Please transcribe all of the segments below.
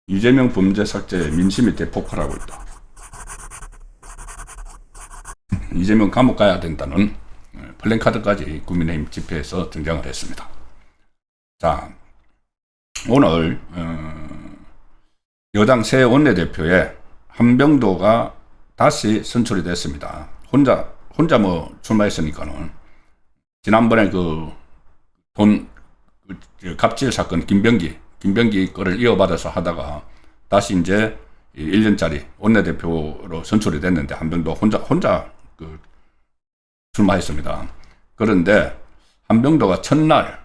이재명 범죄 삭제에 민심이 대폭발하고 있다. 이재명 감옥 가야 된다는 플랜카드까지 국민의힘 집회에서 등장을 했습니다. 자, 오늘 여당 새 원내대표에 한병도가 다시 선출이 됐습니다. 혼자 뭐 출마했으니까는 지난번에 그 돈 갑질 사건 김병기 거를 이어받아서 하다가 다시 이제 1년짜리 원내대표로 선출이 됐는데 한병도 혼자 그 출마했습니다. 그런데 한병도가 첫날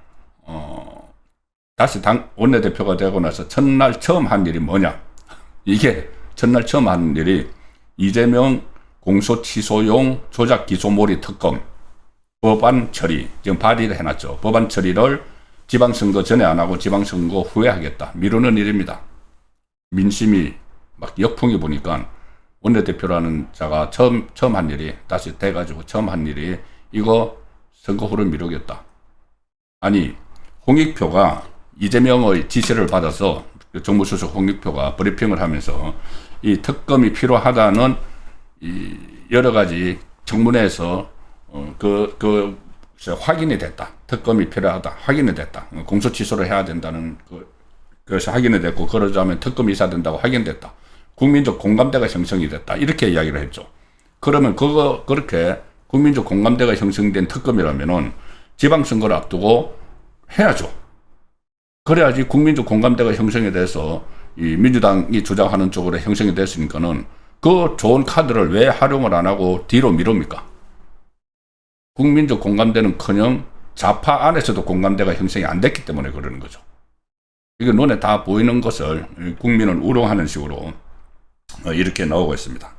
다시 원내대표가 되고 나서 첫날 처음 한 일이 뭐냐? 이게 첫날 처음 한 일이 이재명 공소취소용 조작기소몰이 특검 법안 처리, 지금 발의를 해놨죠. 법안 처리를 지방선거 전에 안 하고 지방선거 후에 하겠다. 미루는 일입니다. 민심이 막 역풍이 보니까 원내대표라는 자가 처음 한 일이 다시 돼가지고 처음 한 일이 이거 선거 후를 미루겠다. 아니 홍익표가 이재명의 지시를 받아서 정무수석 홍익표가 브리핑을 하면서 이 특검이 필요하다는 이 여러 가지 청문회에서 확인이 됐다. 특검이 필요하다. 확인이 됐다. 공소 취소를 해야 된다는 그것이 확인이 됐고 그러자면 특검이 있어야 된다고 확인됐다. 국민적 공감대가 형성이 됐다. 이렇게 이야기를 했죠. 그러면 그렇게 국민적 공감대가 형성된 특검이라면은 지방선거를 앞두고 해야죠. 그래야지 국민적 공감대가 형성이 돼서 이 민주당이 주장하는 쪽으로 형성이 됐으니까는 그 좋은 카드를 왜 활용을 안 하고 뒤로 미룹니까? 국민적 공감대는커녕 좌파 안에서도 공감대가 형성이 안 됐기 때문에 그러는 거죠. 이거 눈에 다 보이는 것을 국민을 우롱하는 식으로 이렇게 나오고 있습니다.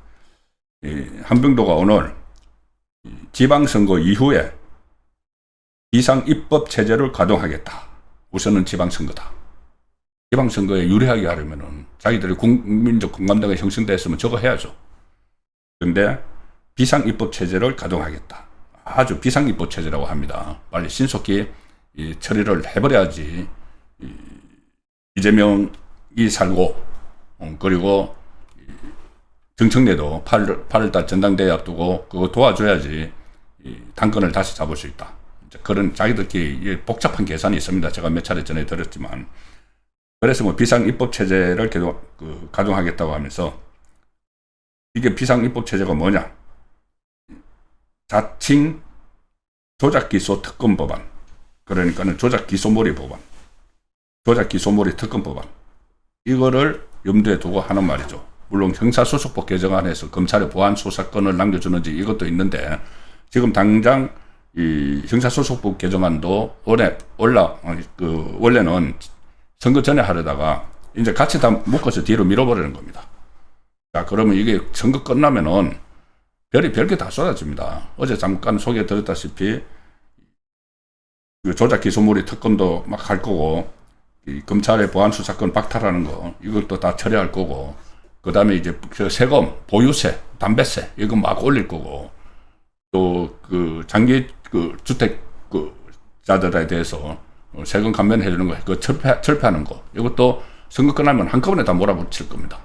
한병도가 오늘 지방선거 이후에 비상입법 체제를 가동하겠다. 우선은 지방선거다. 지방선거에 유리하게 하려면은 자기들이 국민적 공감대가 형성됐으면 저거 해야죠. 그런데 비상입법 체제를 가동하겠다. 아주 비상입법 체제라고 합니다. 빨리 신속히 처리를 해버려야지 이재명이 살고 그리고 정청래도 8월달 전당대회 앞두고 그거 도와줘야지 당권을 다시 잡을 수 있다. 그런 자기들끼리 복잡한 계산이 있습니다. 제가 몇 차례 전에 들었지만 그래서 뭐 비상입법 체제를 가동하겠다고 하면서 이게 비상입법 체제가 뭐냐? 자칭 조작기소 특검법안, 그러니까는 조작기소몰이 법안, 조작기소몰이 특검법안, 이거를 염두에 두고 하는 말이죠. 물론 형사소송법 개정안에서 검찰의 보안 수사권을 남겨주는지 이것도 있는데 지금 당장 이 형사소송법 개정안도 원래는 선거 전에 하려다가 이제 같이 다 묶어서 뒤로 밀어버리는 겁니다. 자, 그러면 이게 선거 끝나면은 별게 다 쏟아집니다. 어제 잠깐 소개드렸다시피 조작 기소몰이 특검도 막 할 거고 이 검찰의 보안 수사권 박탈하는 거 이것도 다 처리할 거고 그 다음에 이제 세금, 보유세, 담배세 이거 막 올릴 거고 또 장기 주택자들에 대해서 세금 감면해 주는 거, 철폐하는 거 이것도 선거 끝나면 한꺼번에 다 몰아붙일 겁니다.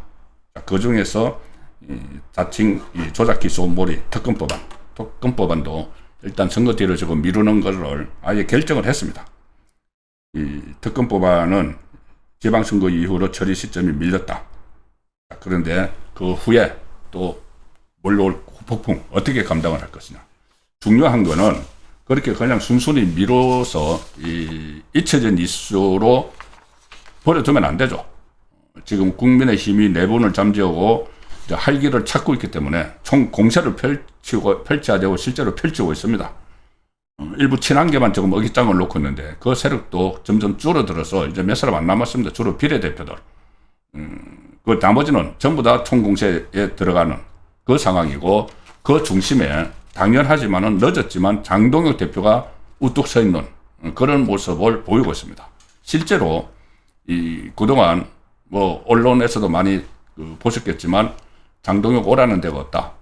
자, 그 중에서 자칭 조작기소몰이 특검법안도 일단 선거 뒤로 지금 미루는 것을 아예 결정을 했습니다. 이 특검법안은 지방선거 이후로 처리 시점이 밀렸다. 그런데 그 후에 또 몰려올 폭풍 어떻게 감당을 할 것이냐. 중요한 거는 그렇게 그냥 순순히 미뤄서 잊혀진 이슈로 버려두면 안 되죠. 지금 국민의힘이 내분을 잠재우고 활기를 찾고 있기 때문에 총 공세를 펼쳐야되고 실제로 펼치고 있습니다. 일부 친한계만 지금 어깃장을 놓고 있는데 그 세력도 점점 줄어들어서 이제 몇 사람 안 남았습니다. 주로 비례대표들. 그 나머지는 전부 다 총공세에 들어가는 그 상황이고 그 중심에 당연하지만은 늦었지만 장동혁 대표가 우뚝 서 있는 그런 모습을 보이고 있습니다. 실제로 그동안 뭐 언론에서도 많이 보셨겠지만 장동혁 오라는 데가 없다.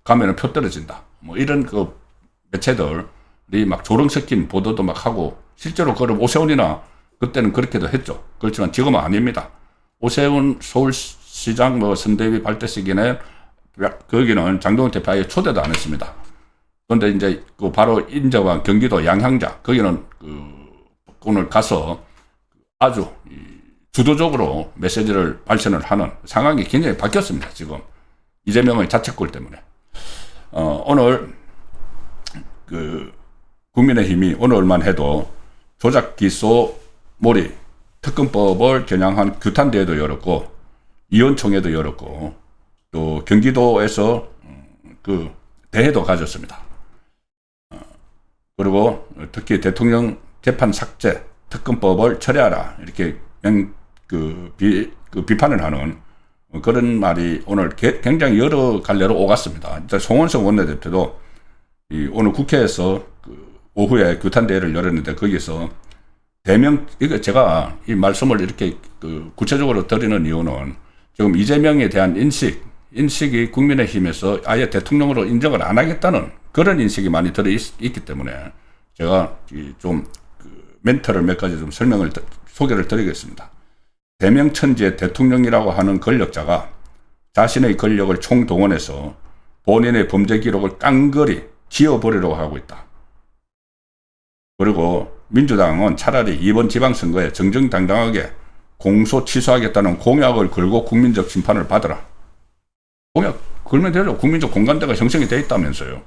가면은 표 떨어진다. 뭐 이런 그 매체들이 막 조롱 섞인 보도도 막 하고, 실제로 그럼 오세훈이나 그때는 그렇게도 했죠. 그렇지만 지금은 아닙니다. 오세훈 서울시장 뭐 선대위 발대 시기에 거기는 장동훈 대표 아예 초대도 안 했습니다. 그런데 이제 그 바로 인접한 경기도 양향자, 거기는 오늘 가서 아주 주도적으로 메시지를 발신을 하는 상황이 굉장히 바뀌었습니다. 지금 이재명의 자책골 때문에. 오늘 국민의힘이 오늘만 해도 조작 기소 몰이 특검법을 겨냥한 규탄대회도 열었고, 위원총회도 열었고, 또 경기도에서 대회도 가졌습니다. 그리고 특히 대통령 재판 삭제 특검법을 철회하라, 이렇게 비판을 하는 그런 말이 오늘 굉장히 여러 갈래로 오갔습니다. 송원석 원내대표도 오늘 국회에서 오후에 규탄대회를 열었는데, 거기서 이거 제가 이 말씀을 이렇게 구체적으로 드리는 이유는, 지금 이재명에 대한 인식이 국민의힘에서 아예 대통령으로 인정을 안 하겠다는 그런 인식이 많이 들어있기 때문에, 제가 좀 멘트를 몇 가지 좀 소개를 드리겠습니다. 대명천지의 대통령이라고 하는 권력자가 자신의 권력을 총동원해서 본인의 범죄 기록을 깡그리 지워버리려고 하고 있다. 그리고 민주당은 차라리 이번 지방선거에 정정당당하게 공소 취소하겠다는 공약을 걸고 국민적 심판을 받으라. 공약 걸면 되죠. 국민적 공감대가 형성이 돼 있다면서요.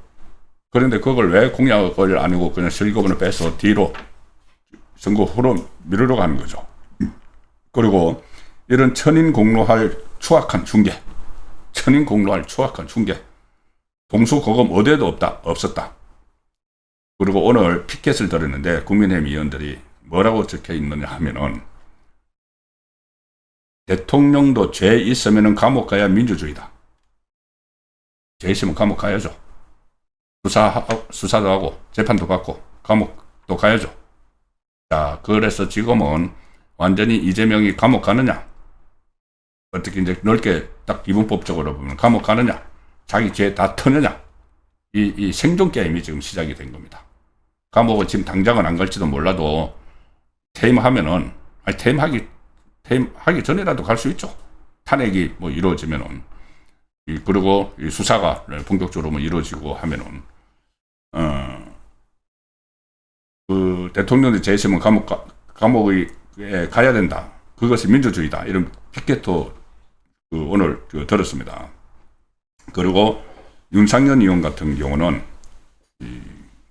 그런데 그걸 왜 공약을 아니고 그냥 실거분을 빼서 뒤로 선거 후로 미루려고 하는 거죠. 그리고 이런 천인공노할 추악한 중계, 동수고금 어디에도 없었다. 그리고 오늘 피켓을 들었는데 국민의힘 의원들이 뭐라고 적혀 있느냐 하면은, 대통령도 죄 있으면은 감옥 가야 민주주의다. 죄 있으면 감옥 가야죠. 수사도 하고 재판도 받고 감옥도 가야죠. 자, 그래서 지금은 완전히 이재명이 감옥 가느냐, 어떻게 이제 넓게 딱 기본법적으로 보면 감옥 가느냐, 자기 죄 다 터느냐, 이 생존 게임이 지금 시작이 된 겁니다. 감옥은 지금 당장은 안 갈지도 몰라도 퇴임하면은, 퇴임하기 전이라도 갈 수 있죠. 탄핵이 뭐 이루어지면은. 그리고 이 수사가 본격적으로 뭐 이루어지고 하면은, 대통령이 죄 있으면 감옥에 가야 된다. 그것이 민주주의다. 이런 피켓도 오늘 들었습니다. 그리고 윤상현 의원 같은 경우는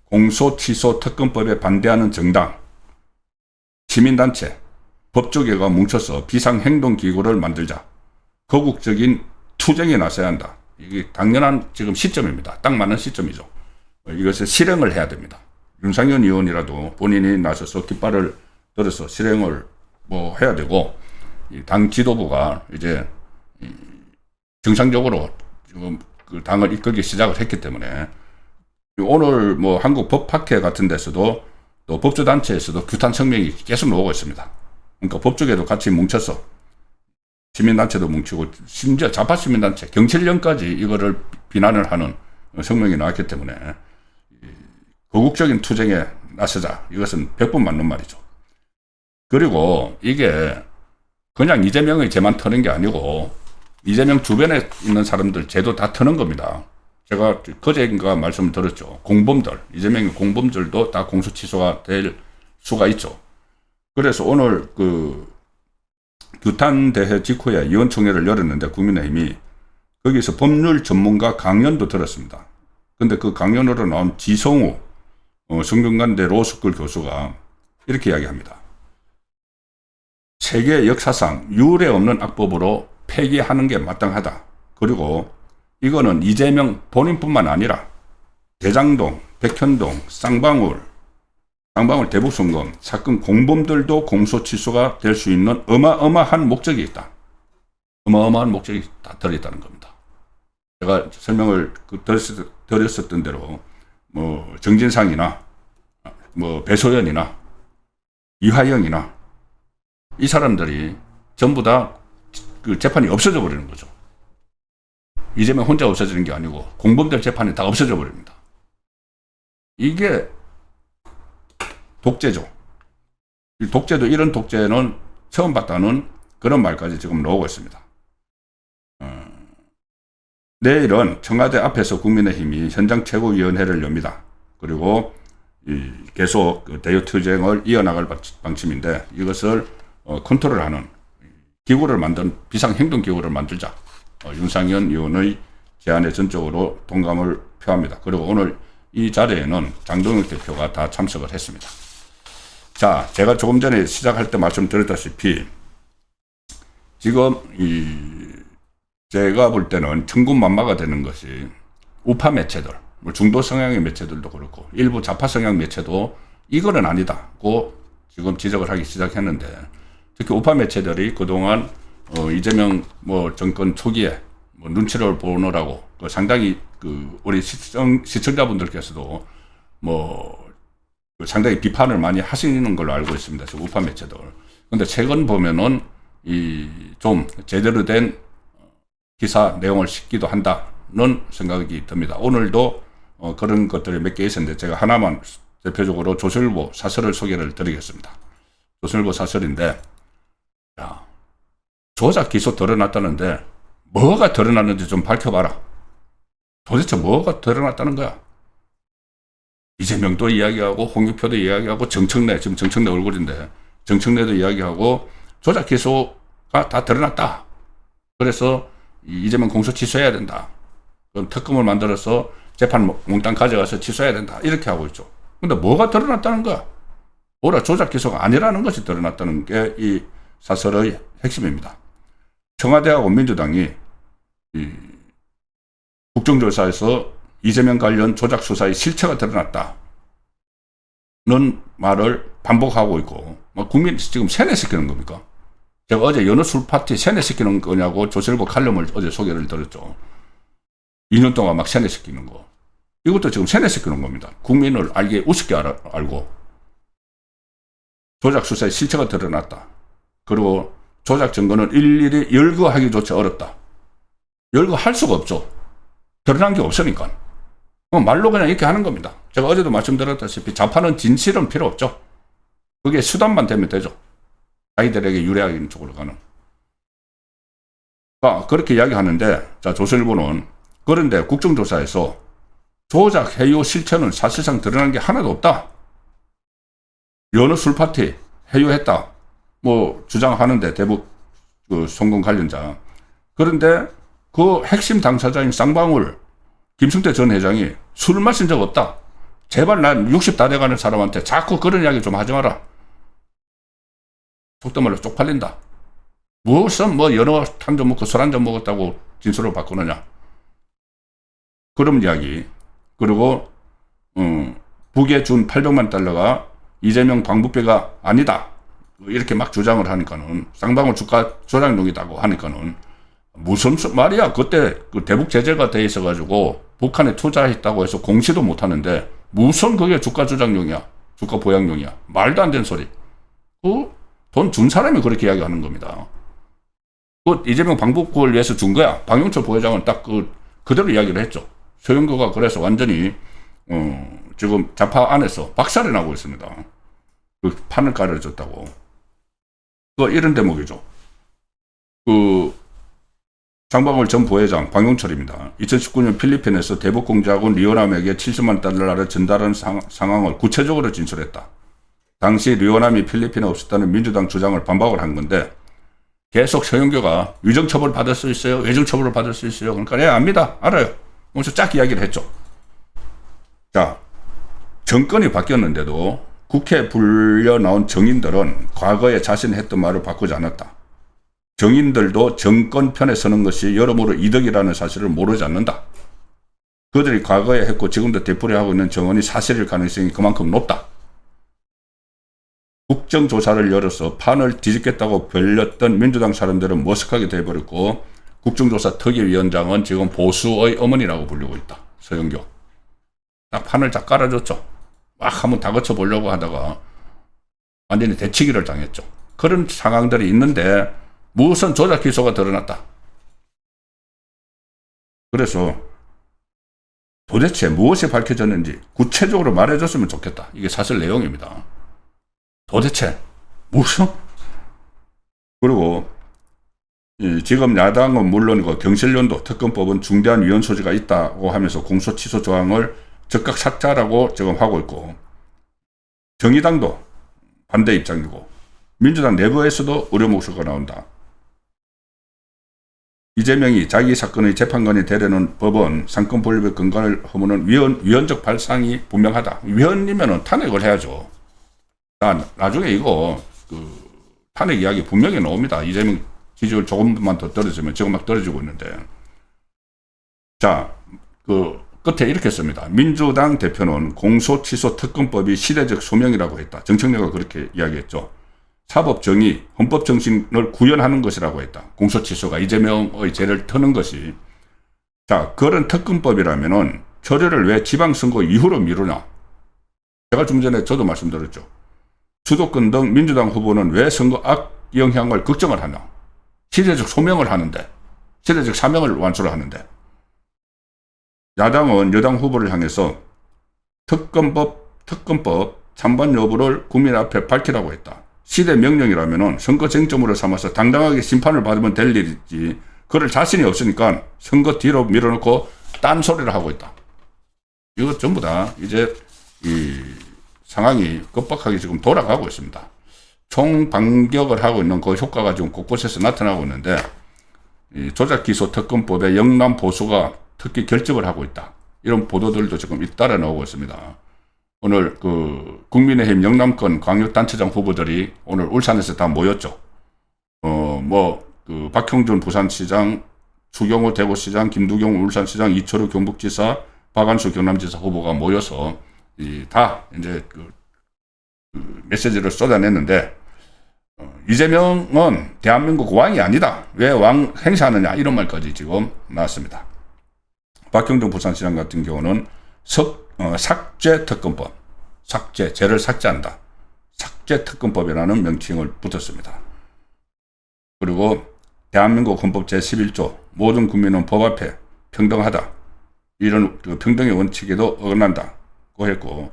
공소 취소 특검법에 반대하는 정당, 시민단체, 법조계가 뭉쳐서 비상행동기구를 만들자. 거국적인 투쟁에 나서야 한다. 이게 당연한 지금 시점입니다. 딱 맞는 시점이죠. 이것을 실행을 해야 됩니다. 윤상현 의원이라도 본인이 나서서 깃발을 들어서 실행을 뭐 해야 되고, 당 지도부가 이제 정상적으로 지금 그 당을 이끌기 시작을 했기 때문에, 오늘 뭐 한국 법학회 같은 데서도 또 법조단체에서도 규탄 성명이 계속 나오고 있습니다. 그러니까 법조계도 같이 뭉쳐서, 시민단체도 뭉치고, 심지어 좌파 시민단체, 경찰련까지 이거를 비난을 하는 성명이 나왔기 때문에, 거국적인 투쟁에 나서자. 이것은 100번 맞는 말이죠. 그리고 이게 그냥 이재명의 죄만 터는 게 아니고, 이재명 주변에 있는 사람들 죄도 다 터는 겁니다. 제가 그제인가 말씀을 드렸죠. 공범들, 이재명의 공범들도 다 공소 취소가 될 수가 있죠. 그래서 오늘 규탄대회 직후에 위원총회를 열었는데, 국민의힘이 거기서 법률 전문가 강연도 들었습니다. 근데 그 강연으로 나온 지성우 성균관대 로스쿨 교수가 이렇게 이야기합니다. 세계 역사상 유례 없는 악법으로 폐기하는 게 마땅하다. 그리고 이거는 이재명 본인뿐만 아니라 대장동, 백현동, 쌍방울 대북송금 사건 공범들도 공소 취소가 될 수 있는 어마어마한 목적이 있다. 어마어마한 목적이 다 들어있다는 겁니다. 제가 설명을 드렸었던 대로 뭐 정진상이나 뭐 배소연이나 이화영이나 이 사람들이 전부 다 그 재판이 없어져 버리는 거죠. 이재명 혼자 없어지는 게 아니고 공범들 재판이 다 없어져 버립니다. 이게 독재죠. 이 독재도 이런 독재는 처음 봤다는 그런 말까지 지금 나오고 있습니다. 내일은 청와대 앞에서 국민의힘이 현장 최고위원회를 엽니다. 그리고 계속 대유투쟁을 이어나갈 방침인데 이것을 컨트롤하는 기구를 비상행동기구를 만들자. 윤상현 의원의 제안에 전적으로 동감을 표합니다. 그리고 오늘 이 자리에는 장동혁 대표가 다 참석을 했습니다. 자, 제가 조금 전에 시작할 때 말씀드렸다시피 지금 제가 볼 때는 천군만마가 되는 것이 우파 매체들, 중도 성향의 매체들도 그렇고 일부 좌파 성향 매체도 이거는 아니다고 지금 지적을 하기 시작했는데, 특히 우파 매체들이 그동안 이재명 정권 초기에 눈치를 보느라고 상당히 우리 시청자분들께서도 상당히 비판을 많이 하시는 걸로 알고 있습니다. 우파 매체들. 근데 최근 보면은 좀 제대로 된 기사 내용을 싣기도 한다는 생각이 듭니다. 오늘도 그런 것들이 몇 개 있었는데 제가 하나만 대표적으로 조선일보 사설을 소개를 드리겠습니다. 조선일보 사설인데, 야, 조작 기소 드러났다는데 뭐가 드러났는지 좀 밝혀봐라. 도대체 뭐가 드러났다는 거야? 이재명도 이야기하고 홍익표도 이야기하고 정청래, 지금 정청래 얼굴인데 정청래도 이야기하고 조작 기소가 다 드러났다. 그래서 이재명 공소 취소해야 된다. 그럼 특검을 만들어서 재판 몽땅 가져가서 취소해야 된다. 이렇게 하고 있죠. 근데 뭐가 드러났다는 거야? 뭐라 조작 기소가 아니라는 것이 드러났다는 게 이 사설의 핵심입니다. 청와대하고 민주당이 국정조사에서 이재명 관련 조작 수사의 실체가 드러났다는 말을 반복하고 있고, 국민 지금 세뇌시키는 겁니까? 제가 어제 여느 술 파티 세뇌시키는 거냐고 조선일보 칼럼을 어제 소개를 드렸죠. 2년 동안 막 세뇌시키는 거. 이것도 지금 세뇌시키는 겁니다. 국민을 알게 우습게 알고 조작 수사의 실체가 드러났다. 그리고 조작 증거는 일일이 열거하기조차 어렵다. 열거할 수가 없죠. 드러난 게 없으니까. 말로 그냥 이렇게 하는 겁니다. 제가 어제도 말씀드렸다시피 좌파는 진실은 필요 없죠. 그게 수단만 되면 되죠. 자기들에게 유리하게 쪽으로 가는. 그렇게 이야기하는데, 자, 조선일보는 그런데 국정조사에서 조작 해요 실체는 사실상 드러난 게 하나도 없다. 여느 술파티 해요했다. 주장하는데 대북 송금 관련자. 그런데 그 핵심 당사자인 쌍방울 김승태 전 회장이 술 마신 적 없다. 제발 난 60 다 돼가는 사람한테 자꾸 그런 이야기 좀 하지 마라. 속도 말로 쪽팔린다. 무슨 연어 한 잔 먹고 술 한 잔 먹었다고 진술을 바꾸느냐. 그런 이야기. 그리고 북에 준 800만 달러가 이재명 방북비가 아니다. 이렇게 막 주장을 하니까는 쌍방울 주가 조작용이라고 하니까는 무슨 말이야. 그때 대북 제재가 돼 있어가지고 북한에 투자했다고 해서 공시도 못하는데 무슨 그게 주가 조작용이야. 주가 보양용이야. 말도 안 되는 소리. 돈 준 사람이 그렇게 이야기하는 겁니다. 이재명 방북을 위해서 준 거야. 박용철 부회장은 딱 그대로 이야기를 했죠. 서영교가 그래서 완전히 지금 좌파 안에서 박살이 나고 있습니다. 판을 깔아줬다고. 이런 대목이죠. 장방울 전 부회장 박용철입니다. 2019년 필리핀에서 대북 공작원 리오남에게 70만 달러를 전달한 상황을 구체적으로 진술했다. 당시 리오남이 필리핀에 없었다는 민주당 주장을 반박을 한 건데, 계속 서영교가 위정처벌 받을 수 있어요? 외정처벌을 받을 수 있어요? 그러니까 네, 압니다. 알아요. 그래서 쫙 이야기를 했죠. 자, 정권이 바뀌었는데도 국회에 불려 나온 정인들은 과거에 자신이 했던 말을 바꾸지 않았다. 정인들도 정권 편에 서는 것이 여러모로 이득이라는 사실을 모르지 않는다. 그들이 과거에 했고 지금도 되풀이하고 있는 정언이 사실일 가능성이 그만큼 높다. 국정조사를 열어서 판을 뒤집겠다고 벌렸던 민주당 사람들은 머쓱하게 돼버렸고, 국정조사 특위위원장은 지금 보수의 어머니라고 불리고 있다. 서영교. 딱 판을 쫙 깔아줬죠. 막 한번 다 거쳐보려고 하다가 완전히 대치기를 당했죠. 그런 상황들이 있는데 무슨 조작 기소가 드러났다. 그래서 도대체 무엇이 밝혀졌는지 구체적으로 말해줬으면 좋겠다. 이게 사실 내용입니다. 도대체 무슨? 그리고 지금 야당은 물론이고 경실련도 특검법은 중대한 위헌 소지가 있다고 하면서 공소 취소 조항을 즉각 삭제하라고 지금 하고 있고, 정의당도 반대 입장이고, 민주당 내부에서도 우려 목소리가 나온다. 이재명이 자기 사건의 재판관이 되려는 법원 상권 분립의 근간을 허무는 위헌적 발상이 분명하다. 위헌이면 탄핵을 해야죠. 나중에 이거 탄핵 이야기 분명히 나옵니다. 이재명 지지율 조금만 더 떨어지면 지금 막 떨어지고 있는데. 자, 끝에 이렇게 씁니다. 민주당 대표는 공소취소 특검법이 시대적 소명이라고 했다. 정청래가 그렇게 이야기했죠. 사법정의, 헌법정신을 구현하는 것이라고 했다. 공소취소가 이재명의 죄를 터는 것이. 자, 그런 특검법이라면은 처리를 왜 지방선거 이후로 미루냐. 제가 좀 전에 저도 말씀드렸죠. 수도권 등 민주당 후보는 왜 선거 악영향을 걱정을 하냐. 시대적 소명을 하는데, 시대적 사명을 완수를 하는데, 야당은 여당 후보를 향해서 특검법 찬반 여부를 국민 앞에 밝히라고 했다. 시대 명령이라면 선거 쟁점으로 삼아서 당당하게 심판을 받으면 될 일이지, 그럴 자신이 없으니까 선거 뒤로 밀어놓고 딴소리를 하고 있다. 이거 전부 다 이제 이 상황이 급박하게 지금 돌아가고 있습니다. 총반격을 하고 있는 그 효과가 지금 곳곳에서 나타나고 있는데, 이 조작기소 특검법의 영남 보수가 특히 결집을 하고 있다. 이런 보도들도 지금 잇따라 나오고 있습니다. 오늘 국민의힘 영남권 광역단체장 후보들이 오늘 울산에서 다 모였죠. 박형준 부산시장, 추경호 대구시장, 김두경 울산시장, 이철우 경북지사, 박안수 경남지사 후보가 모여서 다 이제 메시지를 쏟아냈는데, 이재명은 대한민국 왕이 아니다. 왜 왕 행사하느냐. 이런 말까지 지금 나왔습니다. 박형준 부산시장 같은 경우는 삭제 특검법, 죄를 삭제한다. 삭제 특검법이라는 명칭을 붙였습니다. 그리고 대한민국 헌법 제11조 모든 국민은 법 앞에 평등하다. 이런 평등의 원칙에도 어긋난다고 했고,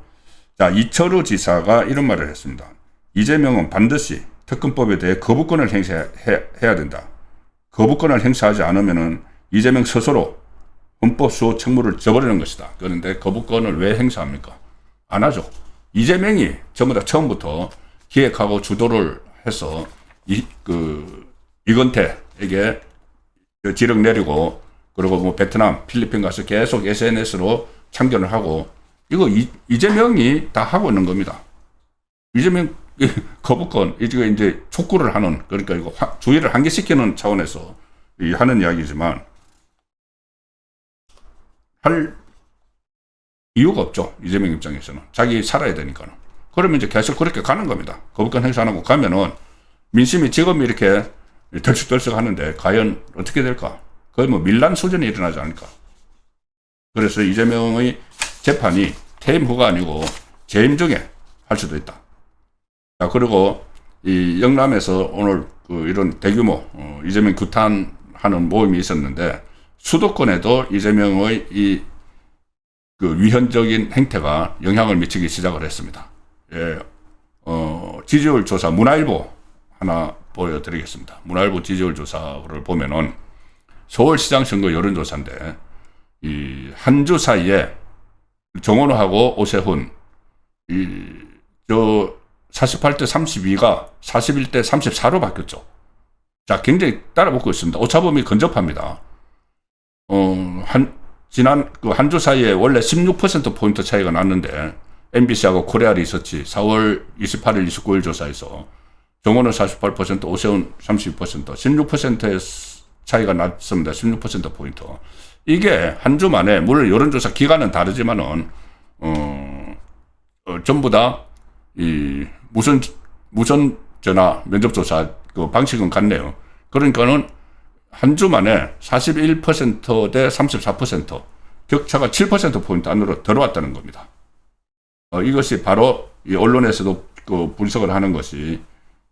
자, 이철우 지사가 이런 말을 했습니다. 이재명은 반드시 특검법에 대해 거부권을 행사해야 된다. 거부권을 행사하지 않으면은 이재명 스스로 헌법 수호 책무를 져버리는 것이다. 그런데 거부권을 왜 행사합니까? 안 하죠. 이재명이 전부 다 처음부터 기획하고 주도를 해서 이건태에게 지령 내리고, 그리고 베트남, 필리핀 가서 계속 SNS로 참견을 하고, 이거 이재명이 다 하고 있는 겁니다. 이재명 거부권, 이제 촉구를 하는, 그러니까 이거 주의를 한계시키는 차원에서 하는 이야기지만, 할 이유가 없죠. 이재명 입장에서는. 자기 살아야 되니까는. 그러면 이제 계속 그렇게 가는 겁니다. 거부권 행사 안 하고 가면은 민심이 지금 이렇게 덜썩덜썩 하는데 과연 어떻게 될까? 거의 밀란 수준이 일어나지 않을까? 그래서 이재명의 재판이 퇴임 후가 아니고 재임 중에 할 수도 있다. 자, 그리고 이 영남에서 오늘 이런 대규모 이재명 규탄하는 모임이 있었는데, 수도권에도 이재명의 위헌적인 행태가 영향을 미치기 시작을 했습니다. 예, 지지율 조사 문화일보 하나 보여드리겠습니다. 문화일보 지지율 조사를 보면은 서울시장 선거 여론조사인데, 한 주 사이에 정원호하고 오세훈 48대 32가 41대 34로 바뀌었죠. 자, 굉장히 따라붙고 있습니다. 오차범위 근접합니다. 지난 한 주 사이에 원래 16%포인트 차이가 났는데, MBC하고 코리아 리서치 4월 28일, 29일 조사에서 정원은 48%, 오세훈 32%, 16%의 차이가 났습니다. 16%포인트. 이게 한 주 만에, 물론 여론조사 기간은 다르지만은, 전부 다, 무선 전화 면접조사 방식은 같네요. 그러니까는 한 주 만에 41% 대 34% 격차가 7%포인트 안으로 들어왔다는 겁니다. 이것이 바로 이 언론에서도 분석을 하는 것이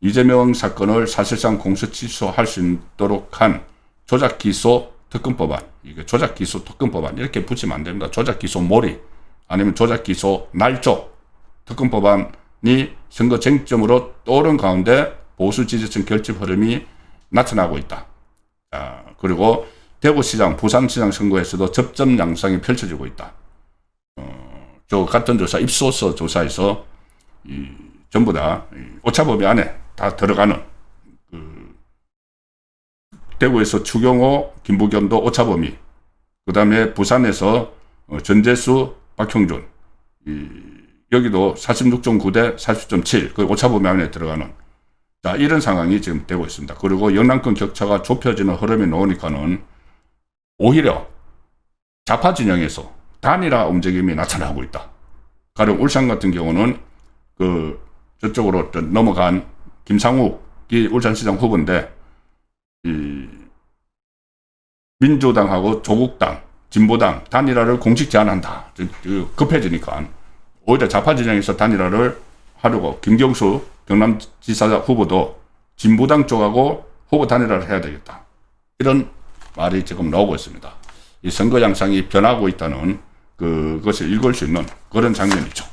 이재명 사건을 사실상 공소 취소할 수 있도록 한 조작 기소 특검법안, 이게 조작기소 특검법안 이렇게 붙이면 안 됩니다. 조작기소 몰이 아니면 조작기소 날조 특검법안이 선거 쟁점으로 떠오른 가운데 보수 지지층 결집 흐름이 나타나고 있다. 그리고 대구시장, 부산시장 선거에서도 접점 양상이 펼쳐지고 있다. 저 같은 조사, 입소서 조사에서 전부 다 오차범위 안에 다 들어가는 대구에서 추경호, 김부겸도 오차범위, 그 다음에 부산에서 전재수, 박형준, 여기도 46.9 대 40.7, 그 오차범위 안에 들어가는 이런 상황이 지금 되고 있습니다. 그리고 영남권 격차가 좁혀지는 흐름이 나오니까는 오히려 좌파 진영에서 단일화 움직임이 나타나고 있다. 가령 울산 같은 경우는 저쪽으로 넘어간 김상욱이 울산시장 후보인데 민주당하고 조국당, 진보당 단일화를 공식 제안한다. 급해지니까 오히려 좌파 진영에서 단일화를 하려고 김경수 경남지사 후보도 진보당 쪽하고 후보 단일화를 해야 되겠다. 이런 말이 지금 나오고 있습니다. 이 선거 양상이 변하고 있다는 그것을 읽을 수 있는 그런 장면이죠.